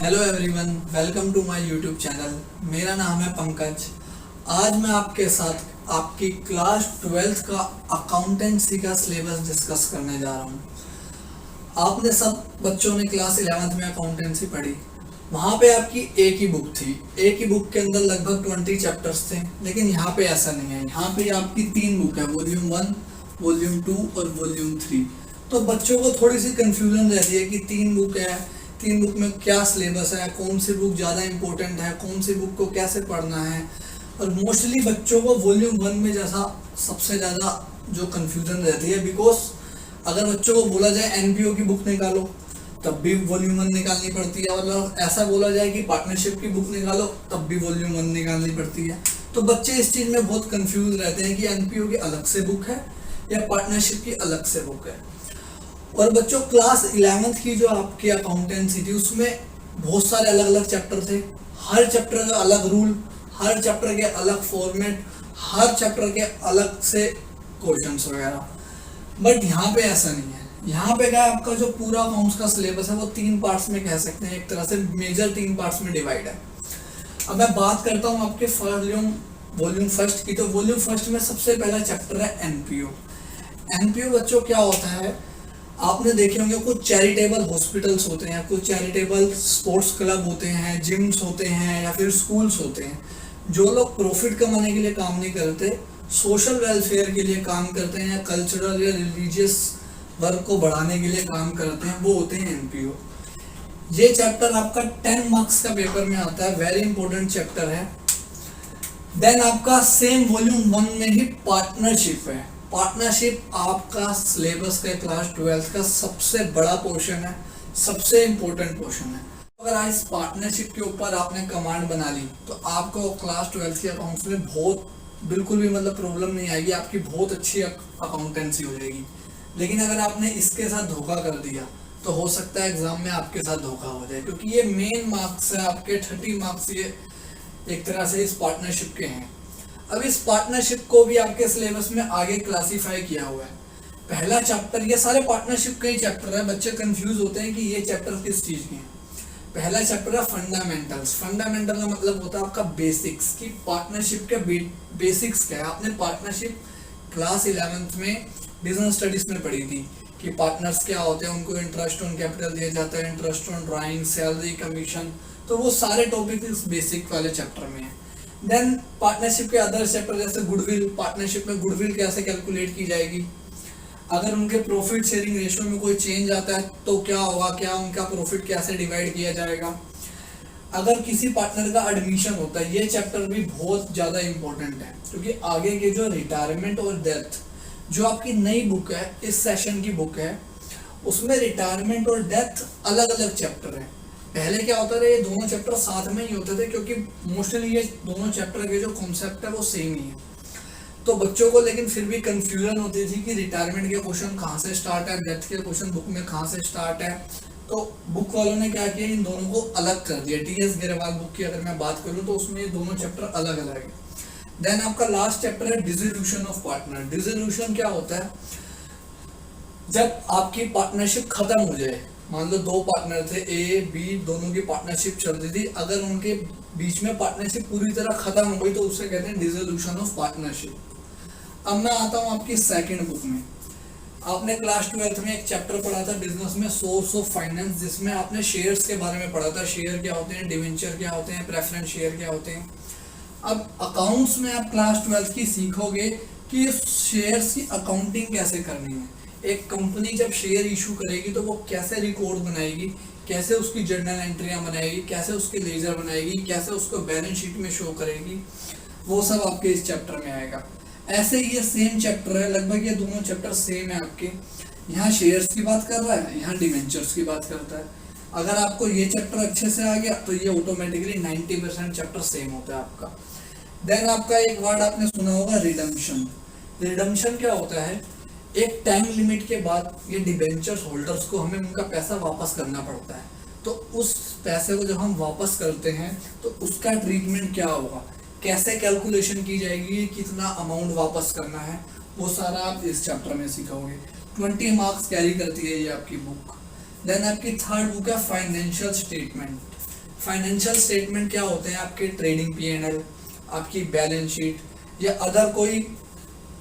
Hello everyone, welcome to my YouTube channel. मेरा नाम है पंकज। आज मैं आपके साथ आपकी क्लास 12th का अकाउंटेंसी का सिलेबस डिस्कस करने जा रहा हूँ। आपने सब बच्चों ने क्लास 11th में अकाउंटेंसी पढ़ी। वहाँ पे आपकी एक ही बुक थी। एक ही बुक के अंदर लगभग 20 चैप्टर्स थे, लेकिन यहाँ पे ऐसा नहीं है। यहाँ पे आपकी 3 बुक है, वॉल्यूम 1, वॉल्यूम 2 और वॉल्यूम 3। तो बच्चों को थोड़ी सी कंफ्यूजन रहती है कि 3 बुक है, 3 बुक में क्या सिलेबस है, कौन सी बुक ज़्यादा इंपॉर्टेंट है, कौन सी बुक को कैसे पढ़ना है। और मोस्टली बच्चों को वॉल्यूम 1 में जैसा सबसे ज़्यादा जो कंफ्यूजन रहती है, बिकॉज अगर बच्चों को बोला जाए एनपीओ की बुक निकालो तब भी वॉल्यूम 1 निकालनी पड़ती है, और ऐसा बोला जाए कि पार्टनरशिप की बुक निकालो तब भी वॉल्यूम 1 निकालनी पड़ती है। तो बच्चे इस चीज़ में बहुत कंफ्यूज रहते हैं कि एनपीओ की अलग से बुक है या पार्टनरशिप की अलग से बुक है। और बच्चों क्लास 11th की जो आपकी अकाउंटेंसी थी उसमें बहुत सारे अलग अलग चैप्टर थे। हर चैप्टर का अलग रूल, हर चैप्टर के अलग फॉर्मेट, हर चैप्टर के अलग से क्वेश्चंस वगैरह। बट यहाँ पे ऐसा नहीं है। यहाँ पे क्या आपका जो पूरा अकाउंट्स का सिलेबस है वो 3 पार्ट्स में कह सकते हैं, एक तरह से मेजर 3 पार्ट्स में डिवाइड है। अब मैं बात करता हूँ आपके वॉल्यूम फर्स्ट की। तो वॉल्यूम फर्स्ट में सबसे पहला चैप्टर है एनपीओ। एनपीओ बच्चों क्या होता है, आपने देखे होंगे कुछ चैरिटेबल हॉस्पिटल्स होते हैं, कुछ चैरिटेबल स्पोर्ट्स क्लब होते हैं, जिम्स होते हैं या फिर स्कूल्स होते हैं। जो लोग प्रॉफिट कमाने के लिए काम नहीं करते, सोशल वेलफेयर के लिए काम करते हैं या कल्चरल या रिलीजियस वर्क को बढ़ाने के लिए काम करते हैं, वो होते हैं एनपीओ। ये चैप्टर आपका 10 मार्क्स का पेपर में आता है, वेरी इंपॉर्टेंट चैप्टर है। देन आपका सेम वॉल्यूम 1 में ही पार्टनरशिप है। पार्टनरशिप आपका सिलेबस का क्लास 12th का सबसे बड़ा पोर्शन है, सबसे इंपॉर्टेंट पोर्शन है। अगर आज इस पार्टनरशिप के ऊपर आपने कमांड बना ली तो आपको क्लास 12th के अकाउंट्स में बहुत बिल्कुल भी प्रॉब्लम नहीं आएगी, आपकी बहुत अच्छी अकाउंटेंसी हो जाएगी। लेकिन अगर आपने इसके साथ धोखा कर दिया तो हो सकता है एग्जाम में आपके साथ धोखा हो जाए, क्योंकि ये मेन मार्क्स है आपके 30 मार्क्स ये एक तरह से इस पार्टनरशिप के हैं। अब इस पार्टनरशिप को भी आपके सिलेबस में आगे क्लासिफाई किया हुआ है। पहला चैप्टर, ये सारे पार्टनरशिप के ही चैप्टर है, बच्चे कंफ्यूज होते हैं कि ये चैप्टर किस चीज के हैं। पहला चैप्टर है फंडामेंटल्स। फंडामेंटल का मतलब होता है आपका बेसिक्स, कि पार्टनरशिप के बेसिक्स क्या है। आपने पार्टनरशिप क्लास 11th में बिजनेस स्टडीज में पढ़ी थी कि पार्टनर्स क्या होते हैं, उनको इंटरेस्ट ऑन कैपिटल दिया जाता है, interest on drawing, salary, commission. तो वो सारे टॉपिक इस बेसिक वाले चैप्टर में है। देन पार्टनरशिप के अदर चैप्टर जैसे गुडविल, पार्टनरशिप में गुडविल कैसे कैलकुलेट की जाएगी, अगर उनके प्रॉफिट शेयरिंग रेशियो में कोई चेंज आता है तो क्या होगा, क्या उनका प्रॉफिट कैसे डिवाइड किया जाएगा, अगर किसी पार्टनर का एडमिशन होता है। ये चैप्टर भी बहुत ज़्यादा इंपॉर्टेंट है, क्योंकि आगे के जो रिटायरमेंट और डेथ, जो आपकी नई बुक है, इस सेशन की बुक है, उसमें रिटायरमेंट और डेथ अलग अलग चैप्टर है। पहले क्या होता था, ये दोनों चैप्टर साथ में ही होते थे, क्योंकि मोस्टली ये दोनों चैप्टर के जो कॉन्सेप्ट है वो सेम ही है। तो बच्चों को लेकिन फिर भी कंफ्यूजन होती थी कि रिटायरमेंट के क्वेश्चन कहाँ से स्टार्ट है, डेथ के क्वेश्चन बुक में कहाँ से स्टार्ट है। तो बुक वालों ने क्या किया, इन दोनों को अलग कर दिया। टीएस गेरेवाल बुक की अगर मैं बात करूँ तो उसमें ये दोनों चैप्टर अलग अलग है। देन आपका लास्ट चैप्टर है डिसोल्यूशन ऑफ पार्टनर। डिसोल्यूशन क्या होता है, जब आपकी पार्टनरशिप खत्म हो जाए, मान लो 2 पार्टनर थे, ए बी, दोनों की पार्टनरशिप चल रही थी, अगर उनके बीच में पार्टनरशिप पूरी तरह खत्म हो गई तो उसे कहते हैं डिसोल्यूशन ऑफ पार्टनरशिप। अब मैं आता हूँ आपकी सेकंड बुक में। आपने क्लास 12th में एक चैप्टर पढ़ा था बिजनेस में, सोर्स ऑफ फाइनेंस, जिसमें आपने शेयर्स के बारे में पढ़ा था। शेयर क्या होते हैं, डिवेंचर क्या होते हैं, प्रेफरेंस शेयर क्या होते हैं। अब अकाउंट्स में आप क्लास 12th की सीखोगे कि शेयर्स की अकाउंटिंग कैसे करनी है। एक कंपनी जब शेयर इशू करेगी तो वो कैसे रिकॉर्ड बनाएगी, कैसे उसकी जर्नल एंट्रियां बनाएगी, कैसे उसके लेजर बनाएगी, कैसे उसको बैलेंस शीट में शो करेगी, वो सब आपके इस चैप्टर में आएगा। ऐसे ये सेम चैप्टर है, लगभग ये दोनों चैप्टर सेम है आपके। यहाँ शेयर्स की बात कर रहा है, यहाँ डिवेंचर्स की बात करता है। अगर आपको ये चैप्टर अच्छे से आ गया तो ये ऑटोमेटिकली 90% चैप्टर सेम होता है आपका। देन आपका एक वर्ड आपने सुना होगा, रिडम्पशन। रिडम्पशन क्या होता है, एक टाइम लिमिट के बाद ये डिबेंचर होल्डर्स को हमें उनका पैसा वापस करना पड़ता है। तो उस पैसे को जब हम वापस करते हैं तो उसका ट्रीटमेंट क्या होगा, कैसे कैलकुलेशन की जाएगी, कितना अमाउंट वापस करना है, वो सारा आप इस चैप्टर में सीखोगे। 20 मार्क्स कैरी करती है ये आपकी बुक। देन आपकी थर्ड बुक है फाइनेंशियल स्टेटमेंट। फाइनेंशियल स्टेटमेंट क्या होते हैं? आपके ट्रेडिंग P&L, आपकी बैलेंस शीट या अदर कोई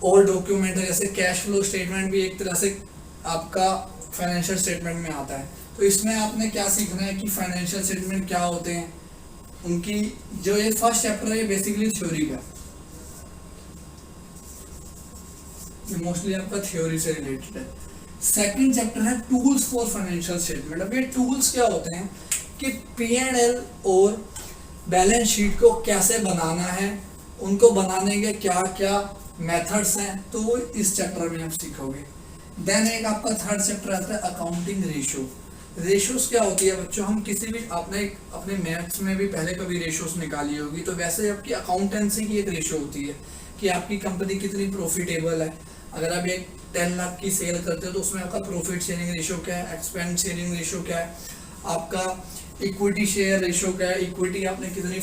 और डॉक्यूमेंट है, जैसे कैश फ्लो स्टेटमेंट भी एक तरह से आपका फाइनेंशियल स्टेटमेंट में आता है। तो इसमें आपने क्या सीखना है कि फाइनेंशियल स्टेटमेंट क्या होते हैं, उनकी जो ये फर्स्ट चैप्टर है ये बेसिकली थ्योरी का, ये मोस्टली आपका थ्योरी से रिलेटेड है। सेकंड चैप्टर है टूल्स फॉर फाइनेंशियल स्टेटमेंट। अब ये टूल्स क्या होते हैं कि P&L और बैलेंस शीट को कैसे बनाना है, उनको बनाने के क्या क्या मेथड्स हैं, तो वो इस चैप्टर में आप सीखोगे। देन एक आपका थर्ड चैप्टर आता है अकाउंटिंग रेशियो। रेशियोज क्या होती है बच्चों? हम किसी भी आपने अपने मैथ्स में भी पहले कभी रेशियोज निकाली होगी, तो वैसे आपकी अकाउंटेंसी की एक रेशियो होती है कि आपकी कंपनी कितनी प्रॉफिटेबल है। अगर आप एक 10 लाख की सेल करते हो तो उसमें आपका प्रॉफिट शेयरिंग रेशियो क्या है, एक्सपेंस शेयरिंग रेशियो क्या है, आपका इक्विटी शेयर रेशियो क्या है, इक्विटी आपने कितनी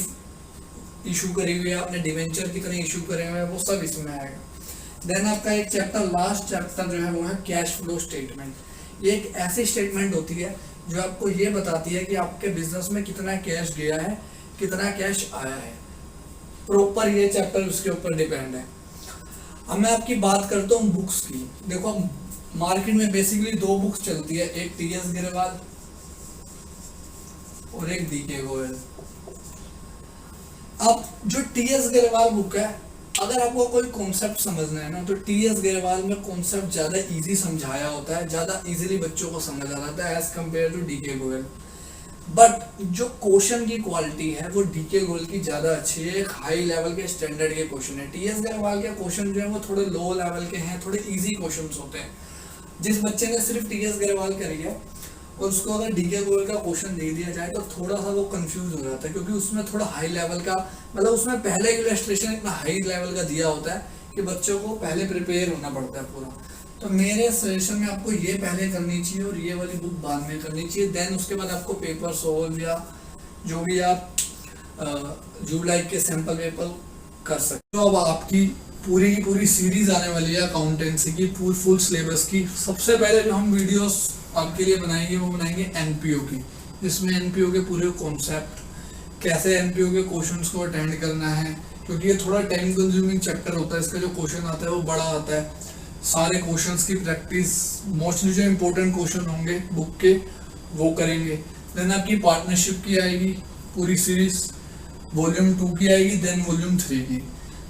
इशू करी हुई है, आपने डिवेंचर कितने इशू करे हुए हैं, वो सब इसमें आएगा। देन आपका एक चैप्टर, लास्ट चैप्टर जो है वो है कैश फ्लो स्टेटमेंट। ये एक ऐसी स्टेटमेंट होती है जो आपको ये बताती है कि आपके बिजनेस में कितना कैश गया है, कितना कैश आया है। प्रॉपर ये चैप्टर उसके ऊपर डिपेंड है। अब मैं आपकी बात करता हूँ बुक्स की। देखो मार्केट में बेसिकली 2 बुक्स चलती है, एक TS गिरवाल और एक DK गोयल। अब जो TS गिरवाल बुक है, अगर आपको कोई कॉन्सेप्ट समझना है ना, तो TS गिरवाल में कॉन्सेप्ट ज्यादा इजी समझाया होता है, ज्यादा इजीली बच्चों को समझ आ जाता है as compare to DK Goyal. But जो क्वेश्चन की क्वालिटी है वो DK गोयल की ज्यादा अच्छी है, एक हाई लेवल के स्टैंडर्ड के क्वेश्चन है। TS गिरवाल के क्वेश्चन जो है वो थोड़े लो लेवल के हैं, थोड़े इजी क्वेश्चन होते हैं। जिस बच्चे ने सिर्फ TS गिरवाल करी है और उसको अगर DK गोयल का क्वेश्चन दे दिया जाए तो थोड़ा सा वो कंफ्यूज हो जाता है, क्योंकि उसमें थोड़ा हाई लेवल का, मतलब उसमें पहले इलस्ट्रेशन इतना हाई लेवल का दिया होता है कि बच्चों को पहले प्रिपेयर होना पड़ता है पूरा। तो मेरे सजेशन में आपको ये पहले करनी चाहिए और ये वाली बुक बाद में करनी चाहिए। देन उसके बाद आपको पेपर सोल्व या जो भी आप जुलाई के सैंपल पेपर कर सकते हो। अब आपकी पूरी की पूरी सीरीज आने वाली है अकाउंटेंसी की, फुल सिलेबस की। सबसे पहले जो हम वीडियोस आपके लिए बनाएंगे वो बनाएंगे NPO की, जिसमें NPO के पूरे कॉन्सेप्ट, कैसे NPO के क्वेश्चंस को अटेंड करना है, क्योंकि ये थोड़ा टाइम कंज्यूमिंग चैप्टर होता है। इसका जो क्वेश्चन आता है वो बड़ा आता है, सारे क्वेश्चंस की प्रैक्टिस, मोस्टली जो इंपॉर्टेंट क्वेश्चन होंगे बुक के वो करेंगे। देन आपकी पार्टनरशिप की आएगी पूरी सीरीज, वॉल्यूम 2 की आएगी, देन वॉल्यूम 3 की।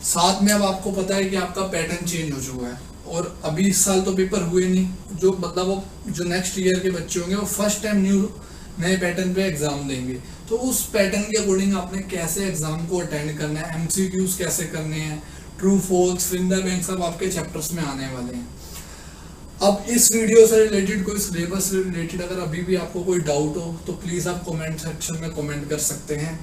साथ में अब आपको पता है कि आपका पैटर्न चेंज हो चुका है और अभी इस साल तो पेपर हुए नहीं, जो मतलब वो जो नेक्स्ट ईयर के बच्चे होंगे वो फर्स्ट टाइम नए पैटर्न पे एग्जाम देंगे। तो उस पैटर्न के अकॉर्डिंग आपने कैसे एग्जाम को अटेंड करना है, MCQs कैसे करने हैं, ट्रू फॉल्स, फिंगर बैंक, सब आपके चैप्टर्स में आने वाले हैं। अब इस वीडियो से रिलेटेड, कोई सिलेबस से रिलेटेड अगर अभी भी आपको कोई डाउट हो तो प्लीज़ आप कमेंट सेक्शन में कमेंट कर सकते हैं।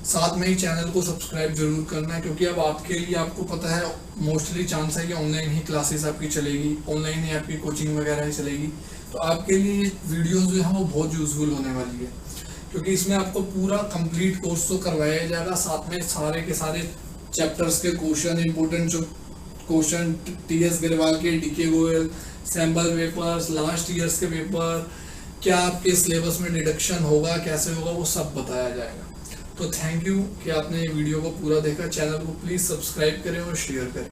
साथ में ही चैनल को सब्सक्राइब जरूर करना है, क्योंकि अब आपके लिए, आपको पता है मोस्टली चांस है कि ऑनलाइन ही क्लासेस आपकी चलेगी, ऑनलाइन ही आपकी कोचिंग वगैरह ही चलेगी। तो आपके लिए ये वीडियोस जो है वो बहुत यूजफुल होने वाली है, क्योंकि इसमें आपको पूरा कंप्लीट कोर्स तो करवाया जाएगा, साथ में सारे के सारे चैप्टर्स के क्वेश्चन, इंपॉर्टेंट जो क्वेश्चन TS गिरवाल के, DK Goyal, sample papers, last years के पेपर, क्या आपके सिलेबस में डिडक्शन होगा, कैसे होगा, वो सब बताया जाएगा। तो थैंक यू कि आपने ये वीडियो को पूरा देखा। चैनल को प्लीज़ सब्सक्राइब करें और शेयर करें।